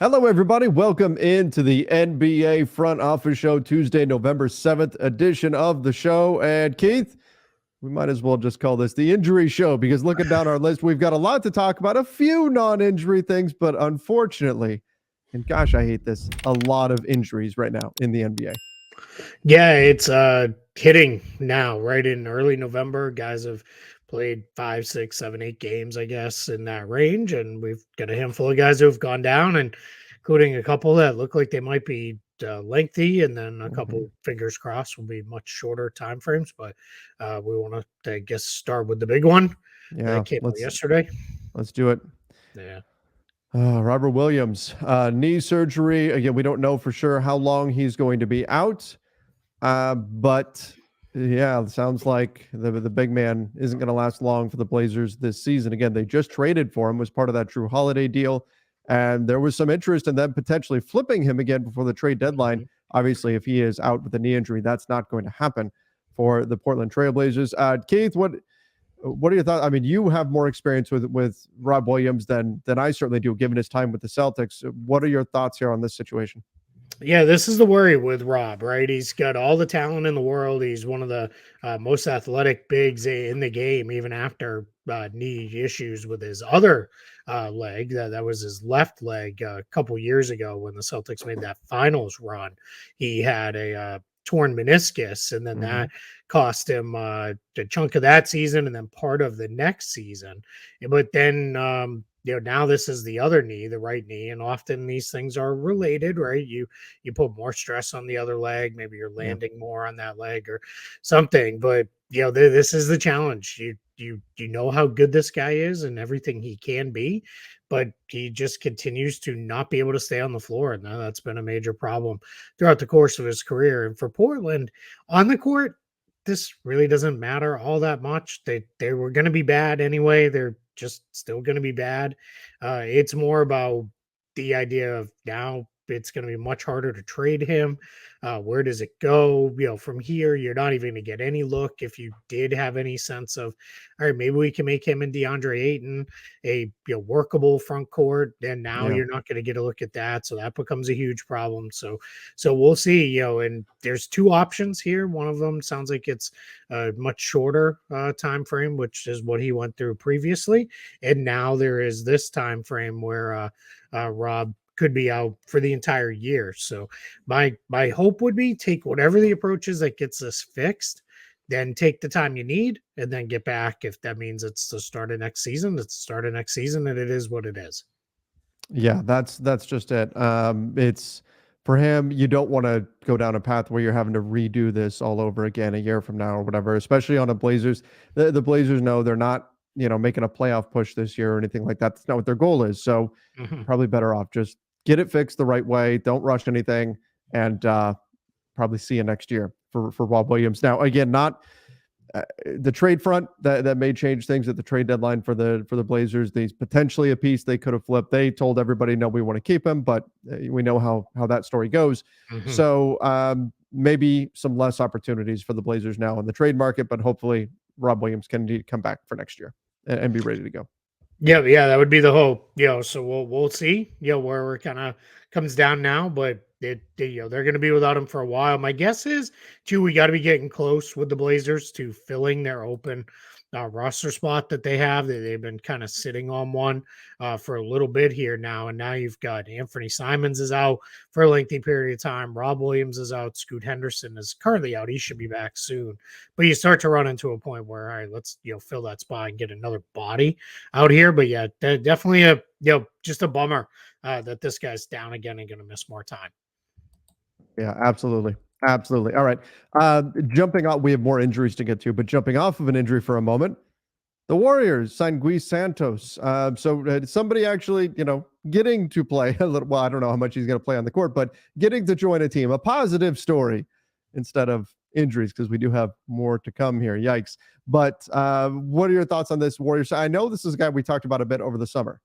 Hello, everybody. Welcome into the NBA Front Office Show, Tuesday, November 7th edition of the show. And Keith, we might as well just call this the injury show because looking down our list, we've got a lot to talk about, a few non-injury things, but unfortunately, and gosh, I hate this, a lot of injuries right now in the NBA. Yeah, it's hitting now, right in early November. Guys have played 5, 6, 7, 8 games, I guess, in that range. And we've got a handful of guys who have gone down, and including a couple that look like they might be lengthy, and then a couple, fingers crossed, will be much shorter time frames. But we want to, I guess, start with the big one that came out yesterday. Let's do it. Yeah. Robert Williams, knee surgery. Again, we don't know for sure how long he's going to be out. But yeah, it sounds like the big man isn't going to last long for the Blazers this season. Again, they just traded for him, was part of that Drew Holiday deal. And there was some interest in them potentially flipping him again before the trade deadline. Obviously, if he is out with a knee injury, that's not going to happen for the Portland Trailblazers. Keith, what are your thoughts? I mean, you have more experience with Rob Williams than I certainly do, given his time with the Celtics. What are your thoughts here on this situation? Yeah, this is the worry with Rob, right? He's got all the talent in the world. He's one of the most athletic bigs in the game, even after knee issues with his other leg. That was his left leg a couple years ago when the Celtics made that finals run. He had a torn meniscus, and then that cost him a chunk of that season and then part of the next season. But then now this is the other knee, the right knee, and often these things are related, right? You put more stress on the other leg, maybe you're landing more on that leg or something. But this is the challenge. You know how good this guy is and everything he can be, but he just continues to not be able to stay on the floor, and that's been a major problem throughout the course of his career. And for Portland, on the court, this really doesn't matter all that much. They were going to be bad anyway. They're just still going to be bad. It's more about the idea of now it's going to be much harder to trade him. Where does it go? From here, you're not even going to get any look if you did have any sense of, all right, maybe we can make him and DeAndre Ayton a workable front court. And now you're not going to get a look at that, so that becomes a huge problem. So we'll see. And there's two options here. One of them sounds like it's a much shorter time frame, which is what he went through previously, and now there is this time frame where Rob could be out for the entire year. So my hope would be take whatever the approach is that gets this fixed, then take the time you need, and then get back. If that means it's the start of next season, it's the start of next season, and it is what it is. Yeah, that's just it. It's for him, you don't want to go down a path where you're having to redo this all over again a year from now or whatever, especially on the Blazers. The Blazers know they're not, making a playoff push this year or anything like that. That's not what their goal is. So probably better off just get it fixed the right way. Don't rush anything, and probably see you next year for Rob Williams. Now, again, not the trade front that may change things at the trade deadline for the Blazers. There's potentially a piece they could have flipped. They told everybody, no, we want to keep him, but we know how that story goes. So maybe some less opportunities for the Blazers now in the trade market, but hopefully Rob Williams can come back for next year and be ready to go. Yeah, that would be the hope. So we'll see. Where it kind of comes down now, but they're going to be without him for a while. My guess is too we got to be getting close with the Blazers to filling their open roster spot that they have. They've been kind of sitting on one for a little bit here now, and now you've got Anthony Simons is out for a lengthy period of time. Rob Williams is out. Scoot Henderson is currently out. He should be back soon. But you start to run into a point where, all right, let's fill that spot and get another body out here. But yeah, definitely just a bummer that this guy's down again and going to miss more time. Yeah, absolutely. Absolutely. All right. Jumping off, we have more injuries to get to, but jumping off of an injury for a moment, the Warriors signed Gui Santos. So somebody actually, getting to play a little, well, I don't know how much he's going to play on the court, but getting to join a team, a positive story instead of injuries, because we do have more to come here. Yikes. But what are your thoughts on this Warriors? I know this is a guy we talked about a bit over the summer.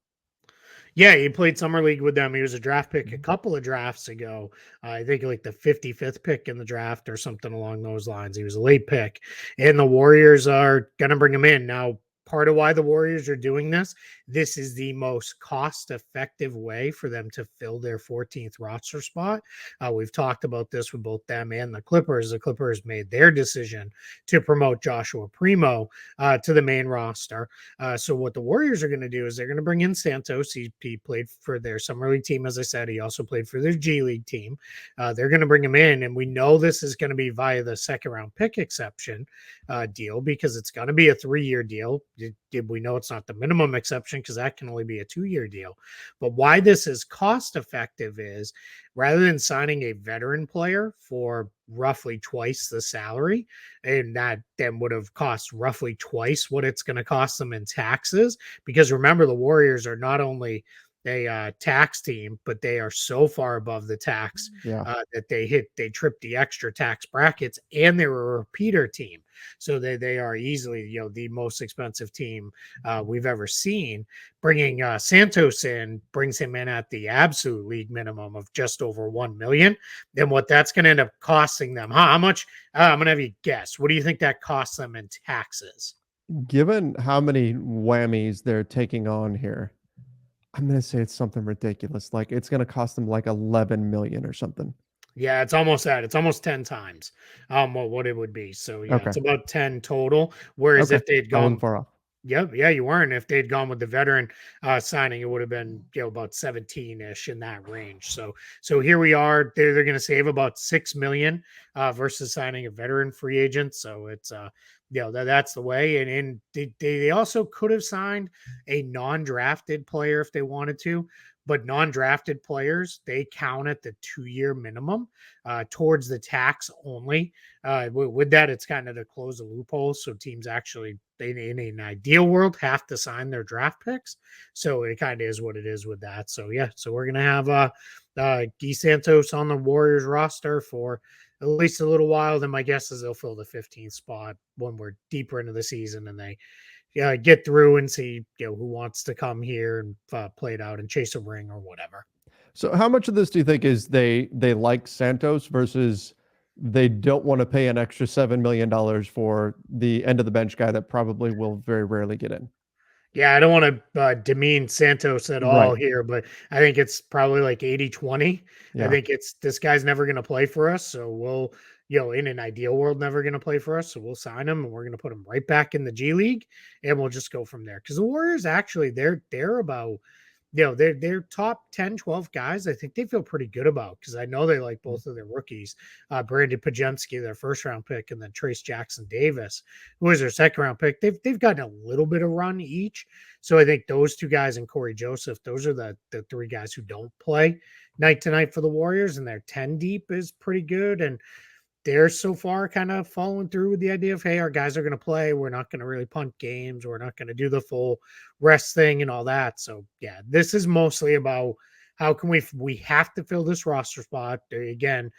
Yeah, he played summer league with them. He was a draft pick a couple of drafts ago. I think like the 55th pick in the draft or something along those lines. He was a late pick, and the Warriors are going to bring him in now. Part of why the Warriors are doing this this is the most cost-effective way for them to fill their 14th roster spot. We've talked about this with both them and the Clippers. The Clippers made their decision to promote Joshua Primo to the main roster. So what the Warriors are going to do is they're going to bring in Santos. He played for their summer league team, as I said. He also played for their G League team. They're going to bring him in, and we know this is going to be via the second round pick exception deal, because it's going to be a 3-year deal. We know it's not the minimum exception, because that can only be a 2-year deal. But why this is cost effective is, rather than signing a veteran player for roughly twice the salary, and that then would have cost roughly twice what it's going to cost them in taxes, because remember, the Warriors are not only a tax team, but they are so far above the tax Yeah. that they tripped the extra tax brackets, and they were a repeater team. So they are easily, the most expensive team we've ever seen. Bringing Santos in brings him in at the absolute league minimum of just over 1 million. Then what that's going to end up costing them? How much? I'm going to have you guess. What do you think that costs them in taxes? Given how many whammies they're taking on here, I'm gonna say it's something ridiculous. Like it's gonna cost them like 11 million or something. Yeah, it's almost that. It's almost 10 times what it would be. So yeah, Okay. it's about 10 total. Whereas Okay. if they'd I wasn't gone, far off. yep, yeah, you weren't. If they'd gone with the veteran signing, it would have been, about 17-ish in that range. So here we are. They're going to save about 6 million versus signing a veteran free agent. So it's that's the way. And they also could have signed a non-drafted player if they wanted to. But non-drafted players, they count at the 2-year minimum towards the tax only. With that, it's kind of to close a loophole. So teams actually, in an ideal world, have to sign their draft picks. So it kind of is what it is with that. So yeah, so we're gonna have Gui Santos on the Warriors roster for at least a little while. Then my guess is they'll fill the 15th spot when we're deeper into the season and they get through and see who wants to come here and play it out and chase a ring or whatever. So how much of this do you think is they like Santos versus they don't want to pay an extra $7 million for the end of the bench guy that probably will very rarely get in? Yeah, I don't want to demean Santos at all Right. here, but I think it's probably like 80-20. I Yeah. think it's this guy's never going to play for us. So we'll, in an ideal world, never going to play for us. So we'll sign him and we're going to put him right back in the G League and we'll just go from there. Because the Warriors actually, they're about they're top 10, 12 guys. I think they feel pretty good about, because I know they like Mm. both of their rookies, Brandon Pajemski, their first round pick, and then Trace Jackson Davis, who is their second round pick. They've gotten a little bit of run each. So I think those two guys and Corey Joseph, those are the three guys who don't play night to night for the Warriors, and their 10 deep is pretty good. And they're so far kind of following through with the idea of, hey, our guys are going to play. We're not going to really punt games. We're not going to do the full rest thing and all that. So yeah, this is mostly about how can we have to fill this roster spot. Again,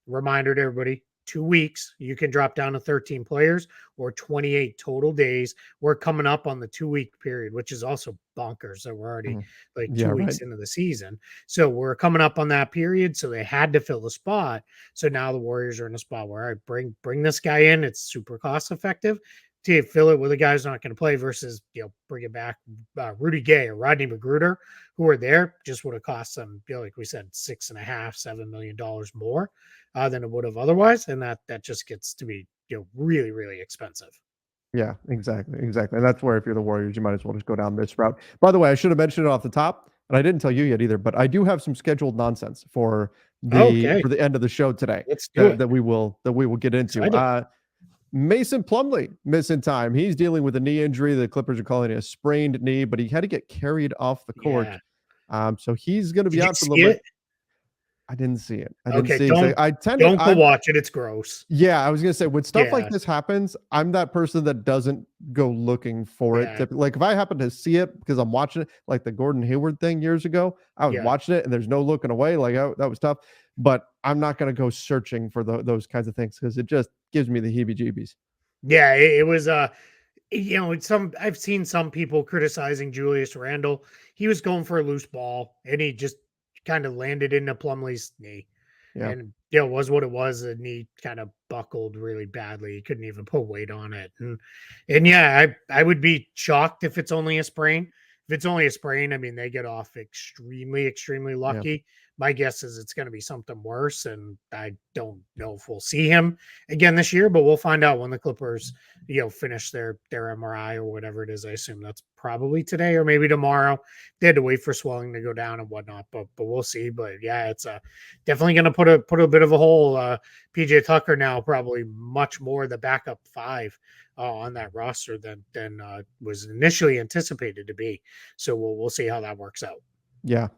reminder to everybody, 2 weeks, you can drop down to 13 players or 28 total days. We're coming up on the 2-week period, which is also bonkers. So we're already Mhm. like Yeah, 2 weeks right. into the season. So we're coming up on that period. So they had to fill the spot. So now the Warriors are in a spot where I bring this guy in. It's super cost effective to fill it with a guy who's not going to play versus, bring it back Rudy Gay or Rodney Magruder, who are there, just would have cost them, like we said, 6.5, $7 million more than it would have otherwise, and that just gets to be really really expensive. Yeah, exactly, exactly. And that's where if you're the Warriors, you might as well just go down this route. By the way, I should have mentioned it off the top, and I didn't tell you yet either, but I do have some scheduled nonsense Okay, for the end of the show today let's do that it. that we will get into. Excited. Mason Plumlee missing time. He's dealing with a knee injury. The Clippers are calling it a sprained knee, but he had to get carried off the court. Yeah. So he's going to be Did you out for a see little bit. it? I didn't see it. I didn't Okay, see exactly. I tended. don't go I'm watch it. It's gross. Yeah, I was gonna say when stuff like Yeah, this happens, I'm that person that doesn't go looking for it. yeah, Like if I happen to see it because I'm watching it, like the Gordon Hayward thing years ago, I was yeah. watching it and there's no looking away. Like that was tough, but I'm not gonna go searching for those kinds of things because it just gives me the heebie-jeebies. Yeah, it was some I've seen some people criticizing Julius Randle. He was going for a loose ball and he just kind of landed into Plumlee's knee. Yeah, And it was what it was. The knee kind of buckled really badly. He couldn't even put weight on it. And yeah, I would be shocked if it's only a sprain. If it's only a sprain, I mean, they get off extremely, extremely Yeah. lucky. My guess is it's going to be something worse, and I don't know if we'll see him again this year, but we'll find out when the Clippers, finish their MRI or whatever it is. I assume that's probably today or maybe tomorrow. They had to wait for swelling to go down and whatnot, but we'll see. But yeah, it's definitely going to put a bit of a hole. PJ Tucker now probably much more the backup five on that roster than was initially anticipated to be. So we'll see how that works out. Yeah.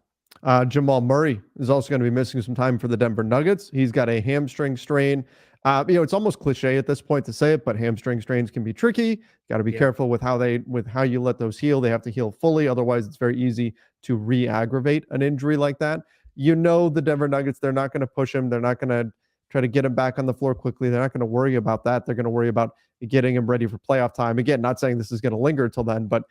Jamal Murray is also going to be missing some time for the Denver Nuggets. He's got a hamstring strain. It's almost cliche at this point to say it, but hamstring strains can be tricky. Got to be careful with how you let those heal. They have to heal fully, otherwise it's very easy to re-aggravate an injury like that. The Denver Nuggets, they're not going to push him. They're not going to try to get him back on the floor quickly. They're not going to worry about that. They're going to worry about getting him ready for playoff time. Again, not saying this is going to linger until then, but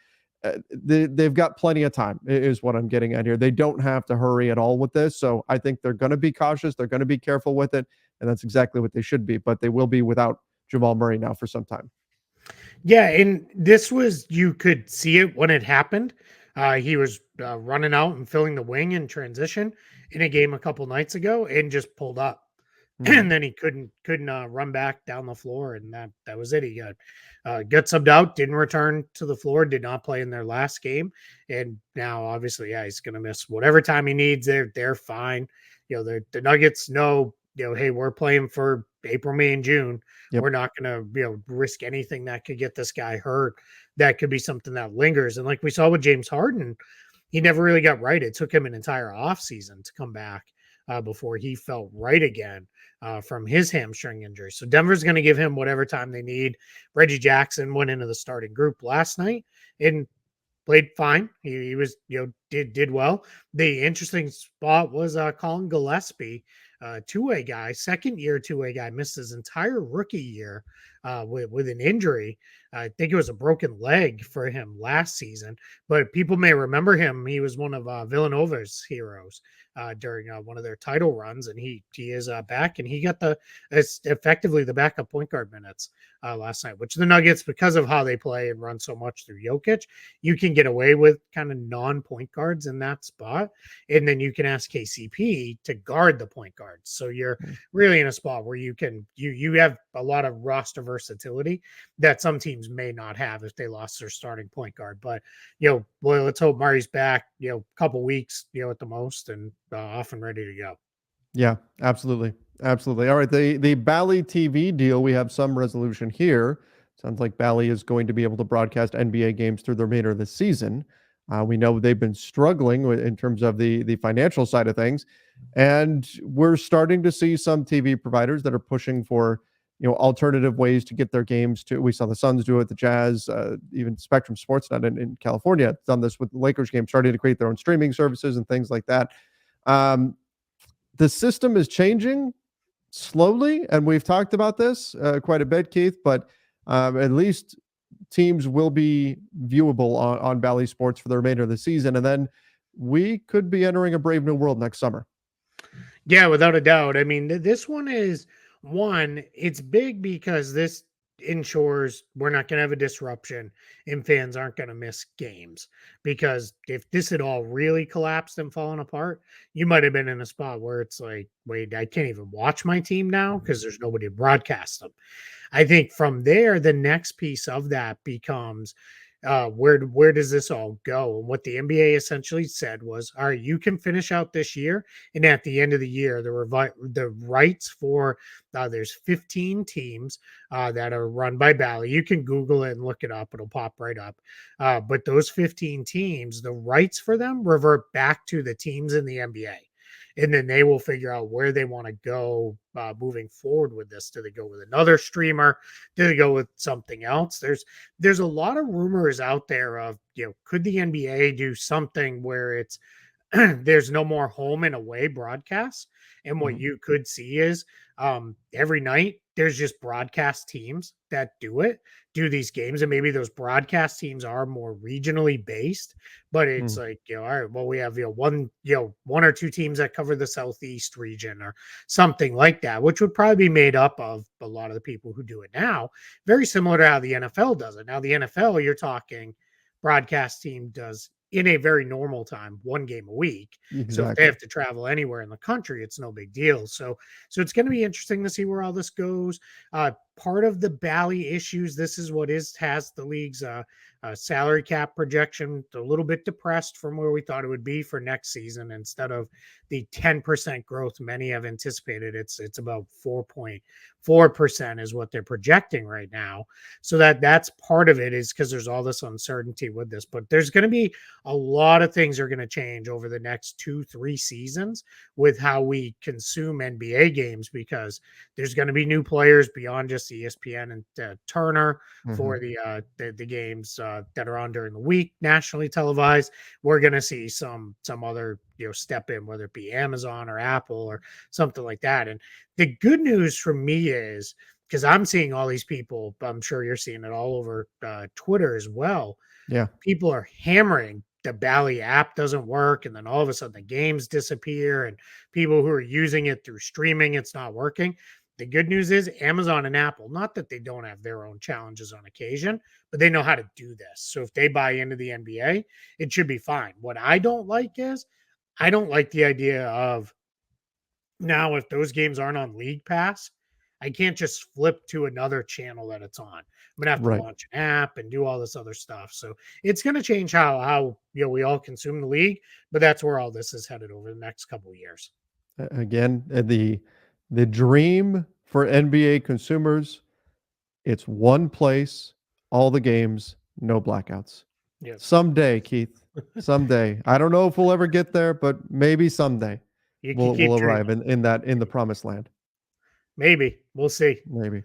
they've got plenty of time is what I'm getting at here. They don't have to hurry at all with this. So I think they're going to be cautious. They're going to be careful with it. And that's exactly what they should be. But they will be without Jamal Murray now for some time. Yeah, and you could see it when it happened. He was running out and filling the wing in transition in a game a couple nights ago and just pulled up. And then he couldn't run back down the floor, and that was it. He got subbed out, didn't return to the floor, did not play in their last game, and now obviously, yeah, he's going to miss whatever time he needs. They're fine. The Nuggets know, hey, we're playing for April, May, and June. Yep. We're not going to risk anything that could get this guy hurt. That could be something that lingers, and like we saw with James Harden, he never really got right. It took him an entire offseason to come back before he felt right again from his hamstring injury. So Denver's going to give him whatever time they need. Reggie Jackson went into the starting group last night and played fine. He was, did well. The interesting spot was Colin Gillespie, two-way guy, second-year two-way guy, missed his entire rookie year with an injury. I think it was a broken leg for him last season, but people may remember him. He was one of Villanova's heroes during one of their title runs, and he is back, and he got effectively the backup point guard minutes last night, which the Nuggets, because of how they play and run so much through Jokic, you can get away with kind of non-point guards in that spot, and then you can ask KCP to guard the point guards. So you're really in a spot where you have a lot of roster versatility that some teams may not have if they lost their starting point guard. But let's hope Murray's back, a couple weeks, at the most, and off and ready to go. Yeah, absolutely. Absolutely. All right. The Bally TV deal, we have some resolution here. Sounds like Bally is going to be able to broadcast NBA games through the remainder of the season. We know they've been struggling in terms of the financial side of things. And we're starting to see some TV providers that are pushing for alternative ways to get their games to. We saw the Suns do it, the Jazz, even Spectrum Sportsnet in California have done this with the Lakers game, starting to create their own streaming services and things like that. The system is changing slowly, and we've talked about this quite a bit, Keith, but at least teams will be viewable on Bally Sports for the remainder of the season, and then we could be entering a brave new world next summer. Yeah, without a doubt. I mean, this one is it's big because this ensures we're not going to have a disruption and fans aren't going to miss games. Because if this had all really collapsed and fallen apart, you might have been in a spot where it's like, wait, I can't even watch my team now because there's nobody to broadcast them. I think from there, the next piece of that becomes where does this all go? And what the NBA essentially said was, all right, you can finish out this year, and at the end of the year, the rights for there's 15 teams that are run by Bally. You can Google it and look it up; it'll pop right up. But those 15 teams, the rights for them revert back to the teams in the NBA. And then they will figure out where they want to go moving forward with this. Do they go with another streamer? Do they go with something else? There's a lot of rumors out there of, could the NBA do something where it's there's no more home and away broadcasts. And what you could see is every night there's just broadcast teams that do these games. And maybe those broadcast teams are more regionally based, but it's like, all right, well, we have, one or two teams that cover the Southeast region or something like that, which would probably be made up of a lot of the people who do it now. Very similar to how the NFL does it. Now, the NFL, you're talking broadcast team does in a very normal time, one game a week. So if they Exactly. have to travel anywhere in the country, it's no big deal. So it's going to be interesting to see where all this goes. Part of the Bally issues, this is what is has the league's salary cap projection a little bit depressed from where we thought it would be for next season. Instead of the 10% growth many have anticipated, it's about 4.4% is what they're projecting right now. So that's part of it, is because there's all this uncertainty with this. But there's going to be a lot of things are going to change over the next 2-3 seasons with how we consume NBA games, because there's going to be new players beyond just ESPN and Turner Hmm. for the games that are on during the week, nationally televised. We're going to see some other step in, whether it be Amazon or Apple or something like that. And the good news for me is, because I'm seeing all these people, I'm sure you're seeing it all over Twitter as well. Yeah. People are hammering the Bally app doesn't work, and then all of a sudden the games disappear, and people who are using it through streaming, it's not working. The good news is Amazon and Apple, not that they don't have their own challenges on occasion, but they know how to do this. So if they buy into the NBA, it should be fine. What I don't like is I don't like the idea of, now if those games aren't on League Pass, I can't just flip to another channel that it's on. I'm gonna have to Right. launch an app and do all this other stuff. So it's gonna change how we all consume the league, but that's where all this is headed over the next couple of years. Again, the dream for NBA consumers, it's one place, all the games, no blackouts. Yeah. Someday, Keith. Someday. I don't know if we'll ever get there, but maybe someday You can we'll keep arrive dreaming. in the promised land. Maybe. We'll see. Maybe.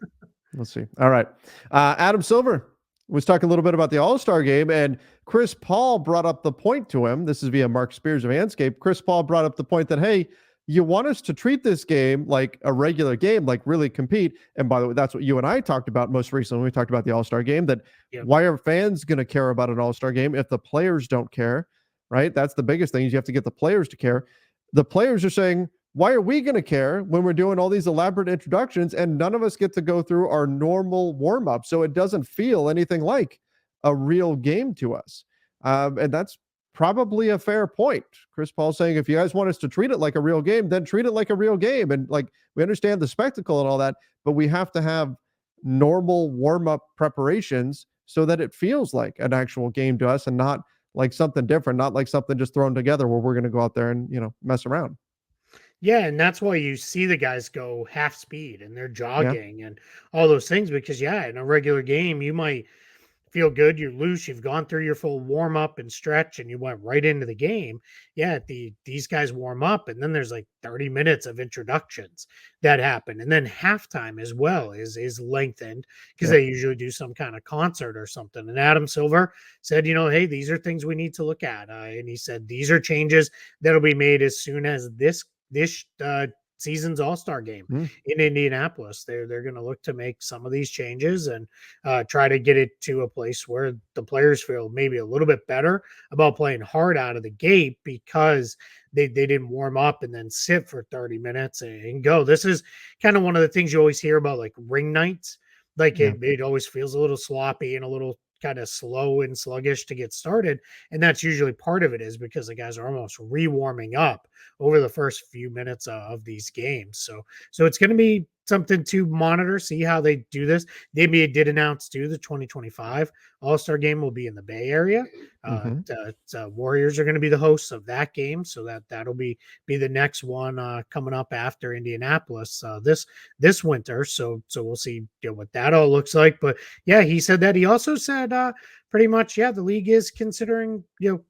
We'll see. All right. Adam Silver was talking a little bit about the All-Star game, and Chris Paul brought up the point to him. This is via Mark Spears of Anscape. Chris Paul brought up the point that, hey, you want us to treat this game like a regular game, like really compete. And by the way, that's what you and I talked about most recently when we talked about the All-Star game, that Yep. why are fans going to care about an All-Star game if the players don't care, right? That's the biggest thing, is you have to get the players to care. The players are saying, why are we going to care when we're doing all these elaborate introductions and none of us get to go through our normal warm up? So it doesn't feel anything like a real game to us. And that's probably a fair point. Chris Paul saying, if you guys want us to treat it like a real game, then treat it like a real game. And like, we understand the spectacle and all that, but we have to have normal warm up preparations so that it feels like an actual game to us and not like something different, not like something just thrown together where we're going to go out there and, mess around. Yeah, and that's why you see the guys go half speed and they're Yeah. jogging and all those things, because yeah, in a regular game you might feel good, you're loose, you've gone through your full warm up and stretch, and you went right into the game. Yeah, these guys warm up, and then there's like 30 minutes of introductions that happen, and then halftime as well is lengthened because Yep. they usually do some kind of concert or something. And Adam Silver said, hey, these are things we need to look at, and he said these are changes that'll be made as soon as this season's All-Star game Mm, in Indianapolis. They're going to look to make some of these changes and try to get it to a place where the players feel maybe a little bit better about playing hard out of the gate, because they didn't warm up and then sit for 30 minutes and go. This is kind of one of the things you always hear about, like ring nights. Like yeah. it always feels a little sloppy and a little kind of slow and sluggish to get started. And that's usually part of it, is because the guys are almost re-warming up over the first few minutes of these games. So it's going to be something to monitor, see how they do this. The NBA did announce too the 2025 All-Star game will be in the Bay Area. Hmm. Warriors are going to be the hosts of that game, so that'll be the next one coming up after Indianapolis this winter. So we'll see what that all looks like. But yeah, he said that. He also said pretty much, yeah, the league is considering,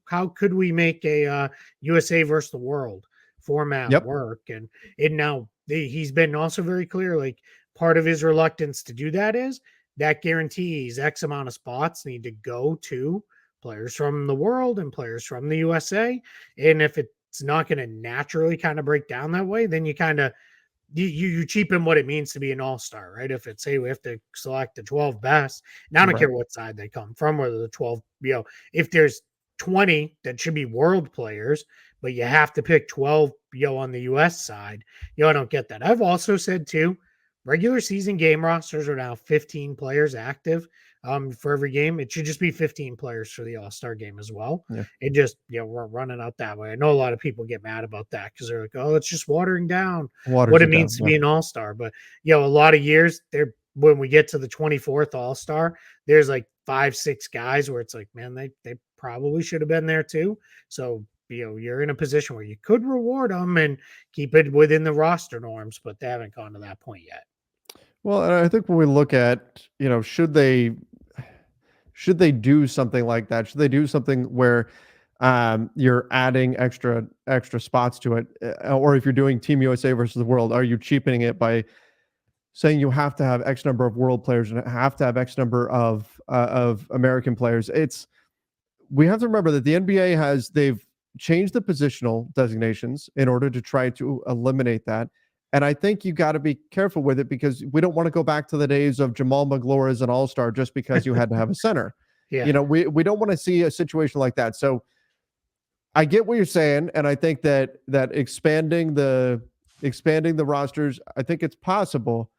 how could we make a USA versus the world format Yep. work. And now he's been also very clear, like part of his reluctance to do that is that guarantees X amount of spots need to go to players from the world and players from the USA. And if it's not going to naturally kind of break down that way, then you kind of you cheapen what it means to be an all-star, right? If it's, hey, we have to select the 12 best, and I don't Right. care what side they come from, whether the 12, if there's 20 that should be world players, but you have to pick 12, on the US side, I don't get that. I've also said too, regular season game rosters are now 15 players active for every game. It should just be 15 players for the All-Star game as well. Yeah. And just, we're running out that way. I know a lot of people get mad about that because they're like, oh, it's just watering down Waters what it it down. means to Yeah. be an All-Star. But, a lot of years there, when we get to the 24th All-Star, there's like 5-6 guys where it's like, man, they probably should have been there too. So, you're in a position where you could reward them and keep it within the roster norms, but they haven't gone to that point yet. Well, and I think when we look at, should they do something like that? Should they do something where you're adding extra spots to it, or if you're doing Team USA versus the world, are you cheapening it by saying you have to have X number of world players and have to have X number of American players? We have to remember that the NBA they've changed the positional designations in order to try to eliminate that. And I think you got to be careful with it because we don't want to go back to the days of Jamal McGlure as an all-star just because you had to have a center. Yeah. We don't want to see a situation like that. So I get what you're saying, and I think that expanding the rosters, I think it's possible.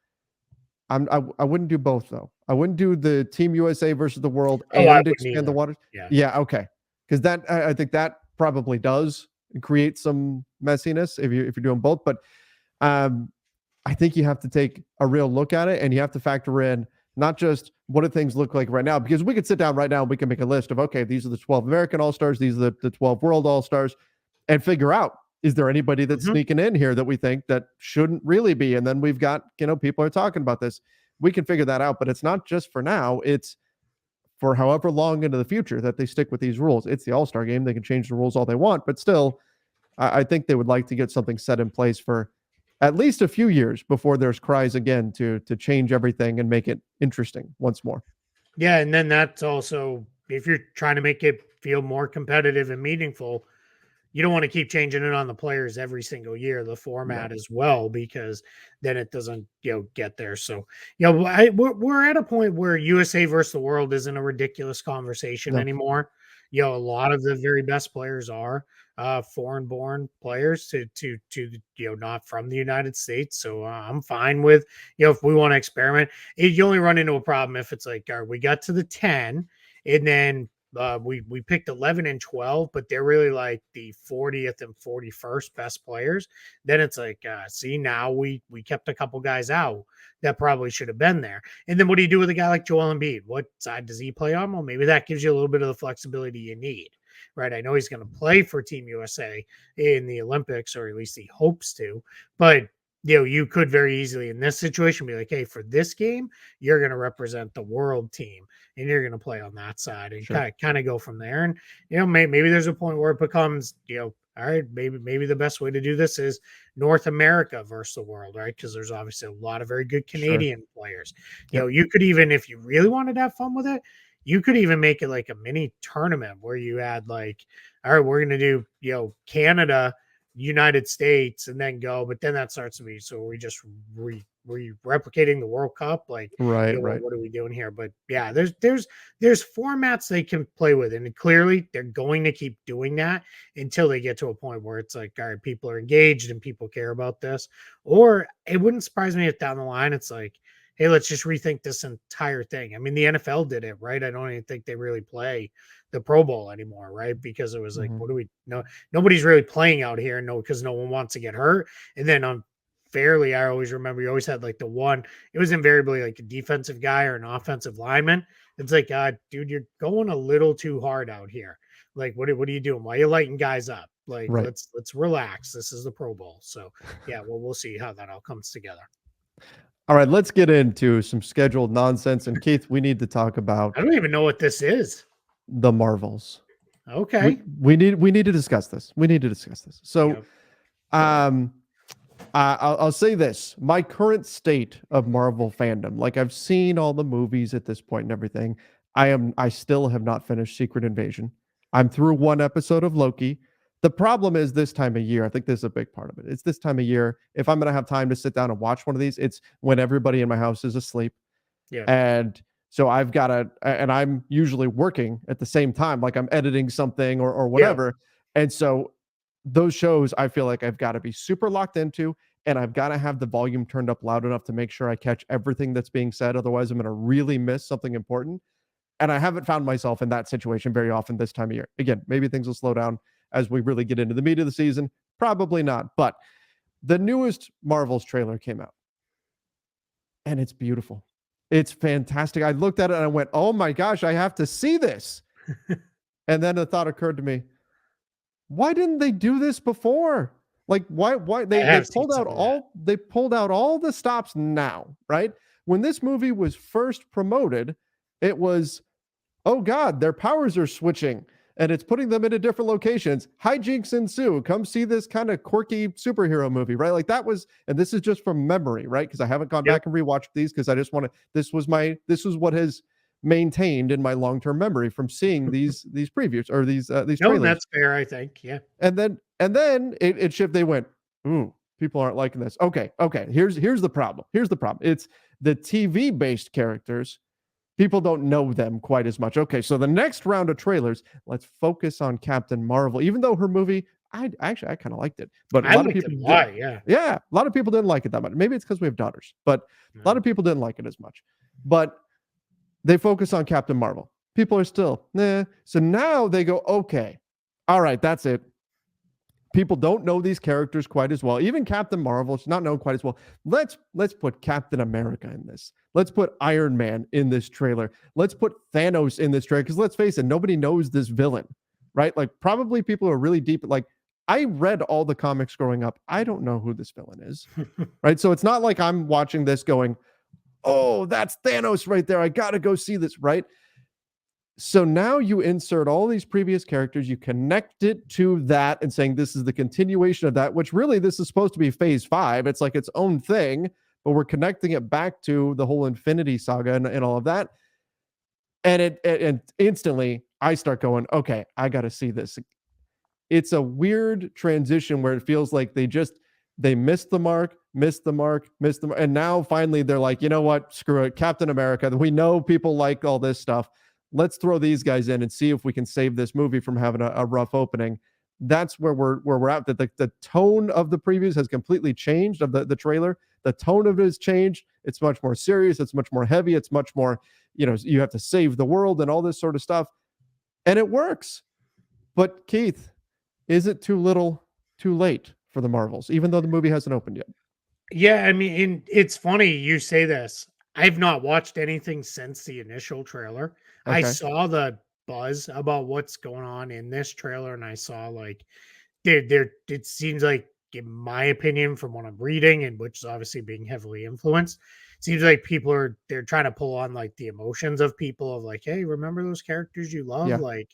I wouldn't do both though. I wouldn't do the Team USA versus the world Oh, I and wouldn't expand the either. waters. Yeah. Yeah, okay. Because I think that probably does create some messiness if you're doing both. But I think you have to take a real look at it, and you have to factor in not just what do things look like right now, because we could sit down right now and we can make a list of, okay, these are the 12 American All-Stars, these are the 12 World All-Stars, and figure out, is there anybody that's sneaking in here that we think that shouldn't really be? And then we've got, people are talking about this. We can figure that out, but it's not just for now. It's for however long into the future that they stick with these rules. It's the All-Star game. They can change the rules all they want, but still, I think they would like to get something set in place for at least a few years before there's cries again to change everything and make it interesting once more. Yeah, and then that's also, if you're trying to make it feel more competitive and meaningful, you don't want to keep changing it on the players every single year, the format as well, because then it doesn't, get there. So, we're at a point where USA versus the world isn't a ridiculous conversation No. anymore. A lot of the very best players are foreign-born players to not from the United States. So I'm fine with, if we want to experiment. You only run into a problem if it's like, all right, we got to the 10, and then we picked 11 and 12, but they're really like the 40th and 41st best players. Then it's like, see, now we kept a couple guys out that probably should have been there. And then what do you do with a guy like Joel Embiid? What side does he play on? Well, maybe that gives you a little bit of the flexibility you need, right? I know he's going to play for Team USA in the Olympics, or at least he hopes to, but you could very easily in this situation be like, hey, for this game, you're going to represent the world team and you're going to play on that side and kind of go from there. And, maybe there's a point where it becomes, all right, maybe the best way to do this is North America versus the world, right? Because there's obviously a lot of very good Canadian players. You could even, if you really wanted to have fun with it, you could even make it like a mini tournament where you had like, all right, we're going to do, Canada, United States, and then go. But then that starts to be, so we just replicating the World Cup, like, right. What are we doing here? But yeah, there's formats they can play with, and clearly they're going to keep doing that until they get to a point where it's like, all right, people are engaged and people care about this. Or it wouldn't surprise me if down the line it's like, hey, let's just rethink this entire thing. I mean, the NFL did it, right? I don't even think they really play the Pro Bowl anymore, right? Because it was like, what do we know? Nobody's really playing out here, because no one wants to get hurt. And then unfairly, I always remember you always had like the one, it was invariably like a defensive guy or an offensive lineman. It's like, dude, you're going a little too hard out here. Like, what are you doing? Why are you lighting guys up? Like, let's relax. This is the Pro Bowl. So yeah, well, we'll see how that all comes together. All right, let's get into some scheduled nonsense. And Keith, we need to talk about, I don't even know what this is. The Marvels. Okay. We need to discuss this. So, I'll say this: my current state of Marvel fandom, like I've seen all the movies at this point and everything. I still have not finished Secret Invasion. I'm through one episode of Loki. The problem is this time of year. I think this is a big part of it. It's this time of year. If I'm going to have time to sit down and watch one of these, it's when everybody in my house is asleep. Yeah. And so I've got to, and I'm usually working at the same time, like I'm editing something or whatever. And so those shows, I feel like I've got to be super locked into. and I've got to have the volume turned up loud enough to make sure I catch everything that's being said. Otherwise, I'm going to really miss something important. And I haven't found myself in that situation very often this time of year. Again, maybe things will slow down as we really get into the meat of the season. Probably not. But the newest Marvel's trailer came out, and it's beautiful. It's fantastic. I looked at it and I went, oh my gosh, I have to see this. And then a thought occurred to me, why didn't they do this before? Like why they pulled out all the stops now, right? When this movie was first promoted, it was, oh God, their powers are switching and it's putting them into different locations. Hijinks ensue. Come see this kind of quirky superhero movie, right? Like that was, and this is just from memory, right? Because I haven't gone back and rewatched these because I just want to. This was what has maintained in my long-term memory from seeing these previews or these trailers. No, that's fair, I think. Yeah. And then it shifted. They went, ooh, people aren't liking this. Okay. Here's the problem. It's the TV based characters. People don't know them quite as much. Okay, so the next round of trailers, let's focus on Captain Marvel. Even though her movie, I kind of liked it, but a lot of people, a lot of people didn't like it that much. Maybe it's because we have daughters, but a lot of people didn't like it as much. But they focus on Captain Marvel. People are still, nah. So now they go, okay, all right, that's it. People don't know these characters quite as well. Even Captain Marvel is not known quite as well. Let's put Captain America in this. Let's put Iron Man in this trailer. Let's put Thanos in this trailer. Because let's face it, nobody knows this villain, right? Like probably people are really deep. Like I read all the comics growing up. I don't know who this villain is, right? So it's not like I'm watching this going, oh, that's Thanos right there. I got to go see this, right? So now you insert all these previous characters, you connect it to that and saying this is the continuation of that, which really this is supposed to be phase 5. It's like its own thing, but we're connecting it back to the whole Infinity Saga and all of that. And instantly I start going, okay, I got to see this. It's a weird transition where it feels like they missed the mark. And now finally they're like, you know what? Screw it. Captain America. We know people like all this stuff. Let's throw these guys in and see if we can save this movie from having a rough opening. That's where we're at. The tone of the previews has completely changed of the trailer. The tone of it has changed. It's much more serious. It's much more heavy. It's much more, you have to save the world and all this sort of stuff. And it works. But Keith, is it too little, too late for the Marvels, even though the movie hasn't opened yet? Yeah, I mean, it's funny you say this. I've not watched anything since the initial trailer. I Okay. saw the buzz about what's going on in this trailer, and I saw like there it seems like, in my opinion, from what I'm reading, and which is obviously being heavily influenced, seems like they're trying to pull on like the emotions of people of like, hey, remember those characters you love? Yeah. Like,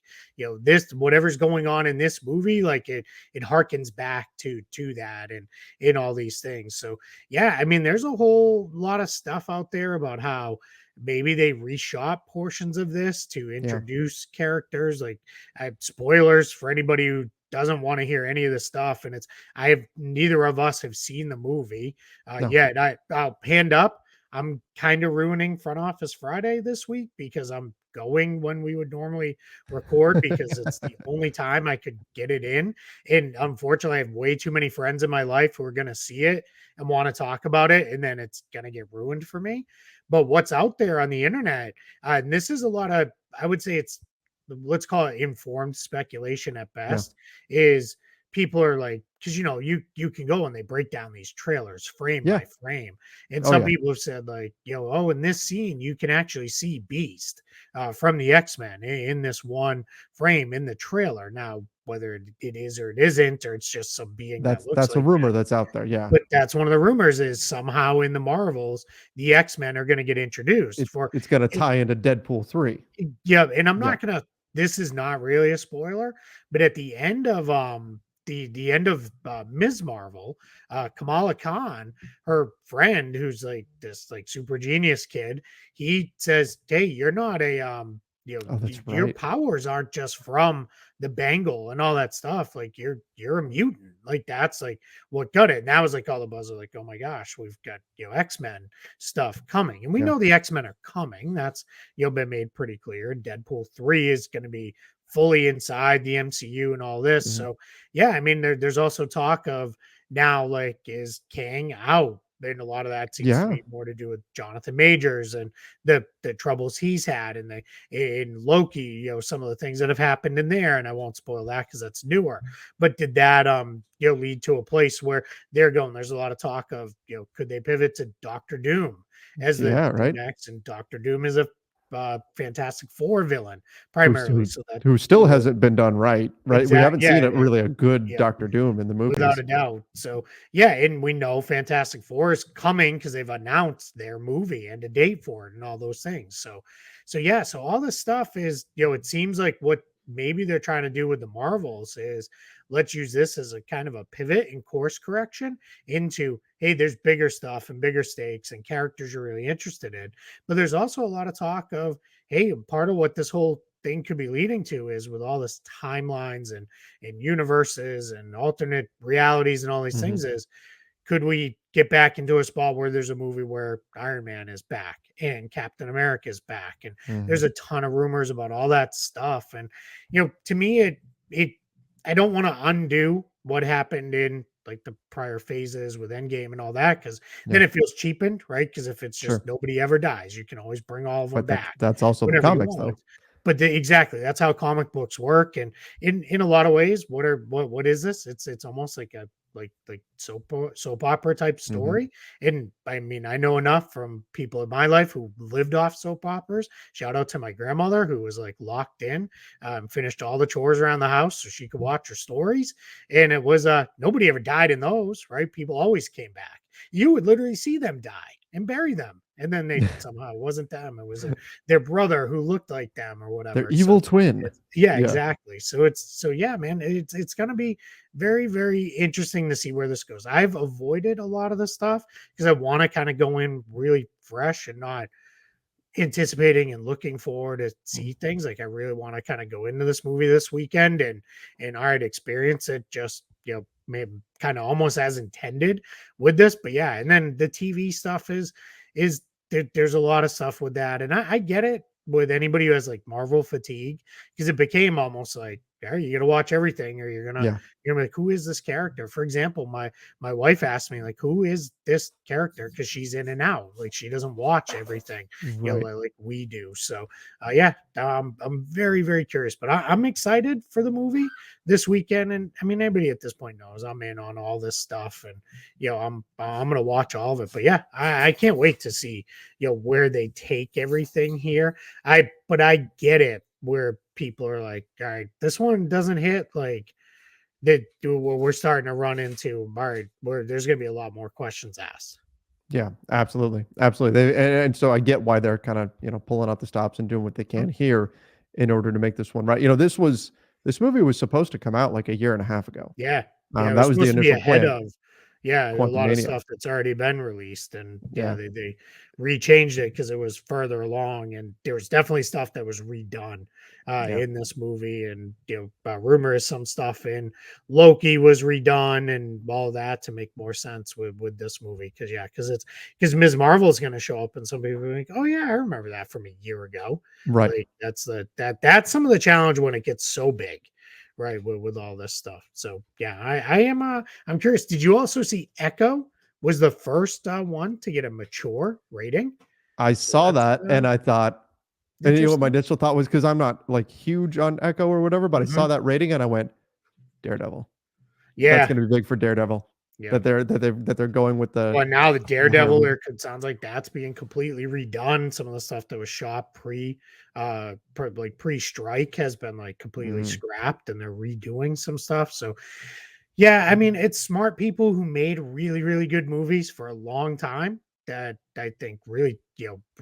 this whatever's going on in this movie, like it harkens back to that and in all these things. So yeah, I mean, there's a whole lot of stuff out there about how maybe they reshot portions of this to introduce characters. Like, spoilers for anybody who doesn't want to hear any of this stuff. And neither of us have seen the movie No. yet. I'll hand up. I'm kind of ruining Front Office Friday this week because I'm going when we would normally record because it's the only time I could get it in. And unfortunately, I have way too many friends in my life who are going to see it and want to talk about it. And then it's going to get ruined for me. But what's out there on the internet, and this is a lot of, I would say let's call it informed speculation at best, is people are like, because you can go and they break down these trailers frame by frame, and some people have said like, oh, in this scene you can actually see Beast from the X-Men in this one frame in the trailer. Now, whether it is or it isn't, or it's just some being that's like a rumor that's out there. Yeah, but that's one of the rumors is somehow in the Marvels the X-Men are going to get introduced. It's going to tie into Deadpool 3. Yeah, and I'm not gonna. This is not really a spoiler, but at the end of the end of Ms. Marvel, Kamala Khan, her friend, who's like this like super genius kid, he says, "Hey, you're not a your powers aren't just from the bangle and all that stuff. Like you're a mutant. Like that's like what got it." And that was like all the buzz are like, oh my gosh, we've got X-Men stuff coming. And we know the X-Men are coming. That's been made pretty clear. Deadpool 3 is going to be fully inside the MCU and all this. So yeah, I mean there's also talk of now like is Kang out. And a lot of that seems to Yeah. be more to do with Jonathan Majors and the troubles he's had in the in Loki, some of the things that have happened in there. And I won't spoil that because that's newer. But did that lead to a place where they're going? There's a lot of talk of, could they pivot to Doctor Doom as Yeah, the right. next? And Doctor Doom is a Fantastic Four villain Who's primarily. who So that who still hasn't been done right, right? We exact haven't yeah, seen a good yeah, Doctor Doom in the without movies. a doubt. So yeah, and we know Fantastic Four is coming because they've announced their movie and a date for it and all those things. So yeah, so all this stuff is, it seems like what maybe they're trying to do with the Marvels is let's use this as a kind of a pivot and course correction into, hey, there's bigger stuff and bigger stakes and characters you're really interested in. But there's also a lot of talk of, hey, part of what this whole thing could be leading to is with all this timelines and universes and alternate realities and all these Mhm, things is, could we get back into a spot where there's a movie where Iron Man is back and Captain America is back, and there's mhm. a ton of rumors about all that stuff. And to me, it I don't want to undo what happened in like the prior phases with Endgame and all that, because then Yeah, it feels cheapened, right? Because if it's just sure. nobody ever dies, you can always bring all of them But that's back that's also the whenever you comics, though. want. But exactly, that's how comic books work. And in a lot of ways, what is this? It's almost like a like soap opera type Mhm. story. And I mean, I know enough from people in my life who lived off soap operas. Shout out to my grandmother who was like locked in, finished all the chores around the house so she could watch her stories. And it was nobody ever died in those, right? People always came back. You would literally see them die and bury them. And then they somehow, it wasn't them, it was their brother who looked like them or Their whatever. So evil twin. yeah, Yeah. exactly. So yeah, man, it's gonna be very, very interesting to see where this goes. I've avoided a lot of the stuff because I want to kind of go in really fresh and not anticipating and looking forward to Mm. see things. Like I really want to kind of go into this movie this weekend and all right, experience it just maybe kind of almost as intended with this. But yeah, and then the TV stuff is there's a lot of stuff with that, and I get it with anybody who has like Marvel fatigue because it became almost like, are you gonna watch everything or Yeah. you're gonna be like, who is this character? For example, my wife asked me like, who is this character? Because she's in and out, like she doesn't watch everything, Right. like we do. So yeah, I'm very, very curious, but I'm excited for the movie this weekend. And I mean, everybody at this point knows I'm in on all this stuff, and I'm gonna watch all of it. But yeah, I can't wait to see where they take everything here. But I get it where people are like, all right, this one doesn't hit like that. We're starting to run into, all right, where there's gonna be a lot more questions asked. Yeah, absolutely. Absolutely. And so I get why they're kinda, pulling out the stops and doing what they Mhm. can here in order to make this one right. This movie was supposed to come out like a year and a half ago. Yeah. Yeah, it was That was the supposed to be initial ahead plan, of yeah, a lot of Quantumania. stuff that's already been released, and yeah, Yeah. they rechanged it because it was further along, and there was definitely stuff that was redone, Yeah. in this movie, and, rumor is some stuff in Loki was redone and all that to make more sense with this movie. Because yeah, because Ms. Marvel is gonna show up, and some people are like, "Oh, yeah, I remember that from a year ago." Right. Like, that's some of the challenge when it gets so big, right, with all this stuff. So yeah, I'm curious, did you also see Echo was the first one to get a mature rating? I So saw that's that and I thought, and what my interesting. initial thought was, because 'cause I'm not, like, huge on Echo or whatever, but I Hmm. saw that rating and I went, "Daredevil." That's Yeah. gonna be big for Daredevil. Yeah. That they're going with Well, now the the hair Daredevil, look. there could sounds like that's being completely redone. Some of the stuff that was shot pre-strike has been like completely Mhm. scrapped, and they're redoing some stuff. So yeah, I mean, it's smart people who made really, really good movies for a long time that I think really,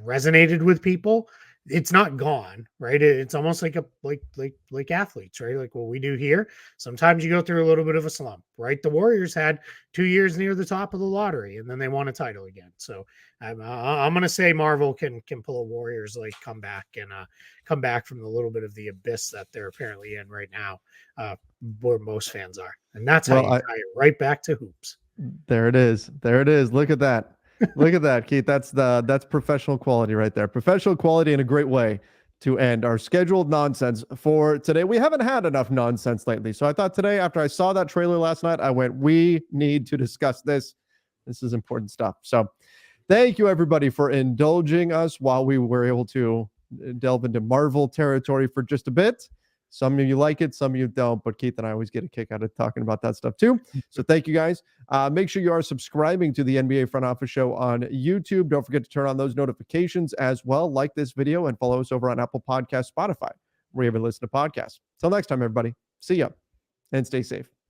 resonated with people. It's not gone, right? It's almost like a like athletes, right? Like what we do here. Sometimes you go through a little bit of a slump, right? The Warriors had 2 years near the top of the lottery, and then they won a title again. So I'm gonna say Marvel can pull a Warriors like comeback and come back from the little bit of the abyss that they're apparently in right now. Where most fans are. And that's how Well, you tie it right back to hoops. there it is. There it is. Look at that. Look at that, Keith. That's professional quality right there. Professional quality in a great way to end our scheduled nonsense for today. We haven't had enough nonsense lately. So I thought today, after I saw that trailer last night, I went, we need to discuss this. This is important stuff. So thank you, everybody, for indulging us while we were able to delve into Marvel territory for just a bit. Some of you like it, some of you don't, but Keith and I always get a kick out of talking about that stuff too. So thank you, guys. Make sure you are subscribing to the NBA Front Office Show on YouTube. Don't forget to turn on those notifications as well. Like this video and follow us over on Apple Podcasts, Spotify, where you ever listen to podcasts. Till next time, everybody. See ya and stay safe.